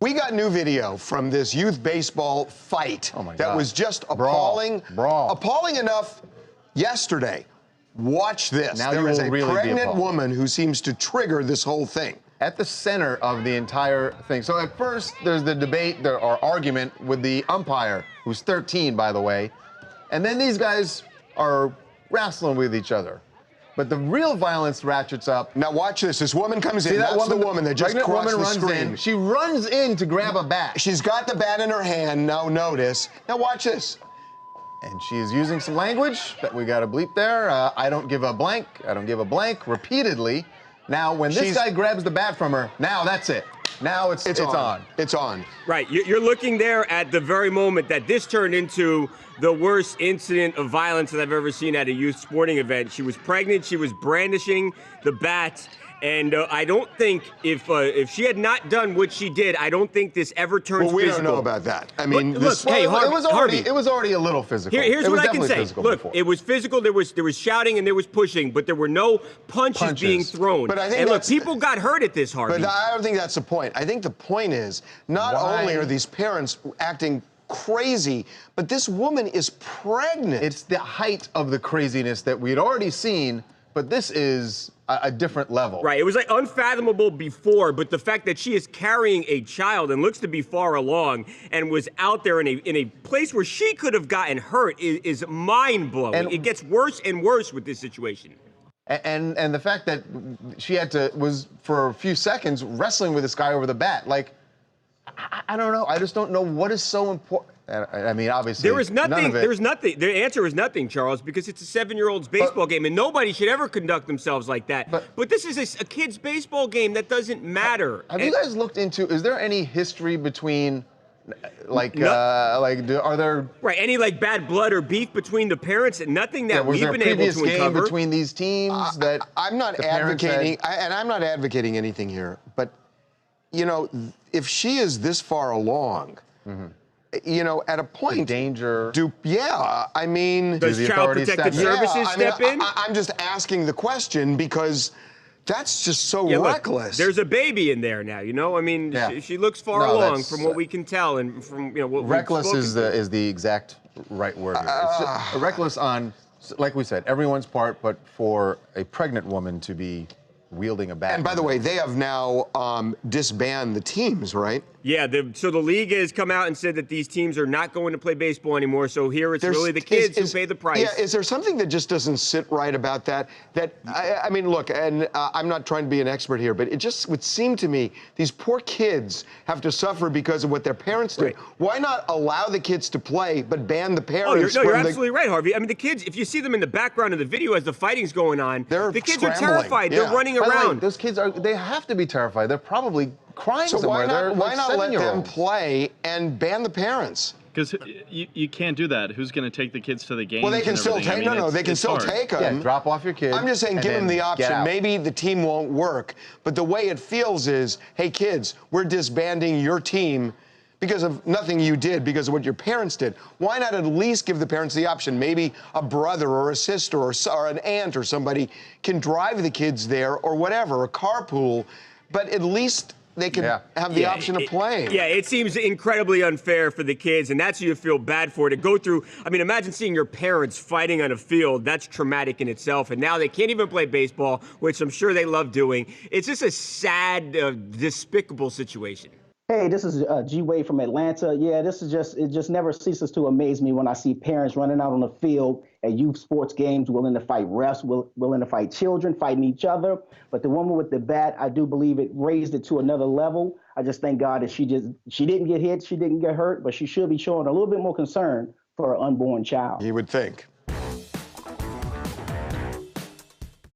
We got new video from this youth baseball fight that was just appalling. Brawl. Appalling enough yesterday. Watch this. Now there is a really pregnant woman who seems to trigger this whole thing. At the center of the entire thing. So at first, there's the debate or argument with the umpire, who's 13, by the way. And then these guys are wrestling with each other. But the real violence ratchets up. Now watch this. This woman comes in. That's the woman that just crossed the screen. She runs in to grab a bat. She's got the bat in her hand. Now notice. Now watch this. And she is using some language that we got to bleep there. I don't give a blank. I don't give a blank. Repeatedly. Now, when this guy grabs the bat from her, now that's it. Now it's on. It's on. Right. You're looking there at the very moment that this turned into the worst incident of violence that I've ever seen at a youth sporting event. She was pregnant. She was brandishing the bat. And I don't think if she had not done what she did, I don't think this ever turns physical. Well, we don't know about that. I mean, look, hey, Harvey, it was already a little physical. Here's what I can say. Look, it was physical. There was shouting and there was pushing, but there were no punches being thrown. But I think and look, people got hurt at this, Harvey. But I don't think that's the point. I think the point is not only are these parents acting crazy, but this woman is pregnant. It's the height of the craziness that we had already seen, but this is a different level. Right, it was like unfathomable before, but the fact that she is carrying a child and looks to be far along and was out there in a place where she could have gotten hurt is mind-blowing. And it gets worse and worse with this situation. And the fact that she was for a few seconds wrestling with this guy over the bat, like, I don't know. I just don't know what is so important. I mean, obviously, there is nothing. There's nothing. The answer is nothing, Charles, because it's a 7-year-old's baseball game, and nobody should ever conduct themselves like that. But this is a kid's baseball game. That doesn't matter. Have you guys looked into? Is there any history between, are there any like bad blood or beef between the parents? Nothing that we've been able to uncover between these teams. That I'm not advocating, and I'm not advocating anything here, but you know, if she is this far along. You know, at a point, danger. I mean, does Child Protective Services step in? I'm just asking the question because that's just so reckless. There's a baby in there now, you know. I mean, she looks far along from what we can tell, and from what reckless is the exact right word. It's just reckless on, like we said, everyone's part, but for a pregnant woman to be wielding a bat. And by the way, they have now disbanded the teams, right? Yeah, so the league has come out and said that these teams are not going to play baseball anymore. So here it's really the kids who pay the price. Yeah, is there something that just doesn't sit right about that? I mean, look, and I'm not trying to be an expert here, but it just would seem to me these poor kids have to suffer because of what their parents did. Right. Why not allow the kids to play, but ban the parents? You're absolutely right, Harvey. I mean, the kids, if you see them in the background of the video as the fighting's going on, the kids are terrified. They're running around. Those kids they have to be terrified. They're probably crying somewhere. Why not let them play and ban the parents? Because you can't do that. Who's going to take the kids to the games? Well, they can still take. They can still take them. Yeah, drop off your kids. I'm just saying, give them the option. Maybe the team won't work, but the way it feels is, hey, kids, we're disbanding your team because of nothing you did, because of what your parents did. Why not at least give the parents the option? Maybe a brother or a sister or an aunt or somebody can drive the kids there or whatever, a carpool, but at least they can have the option of playing. Yeah, it seems incredibly unfair for the kids, and that's who you feel bad for. To go through, I mean, imagine seeing your parents fighting on a field. That's traumatic in itself, and now they can't even play baseball, which I'm sure they love doing. It's just a sad, despicable situation. Hey, this is G. Wade from Atlanta. Yeah, it just never ceases to amaze me when I see parents running out on the field at youth sports games, willing to fight refs, willing to fight children, fighting each other. But the woman with the bat, I do believe it raised it to another level. I just thank God that she didn't get hit, she didn't get hurt, but she should be showing a little bit more concern for her unborn child. You would think.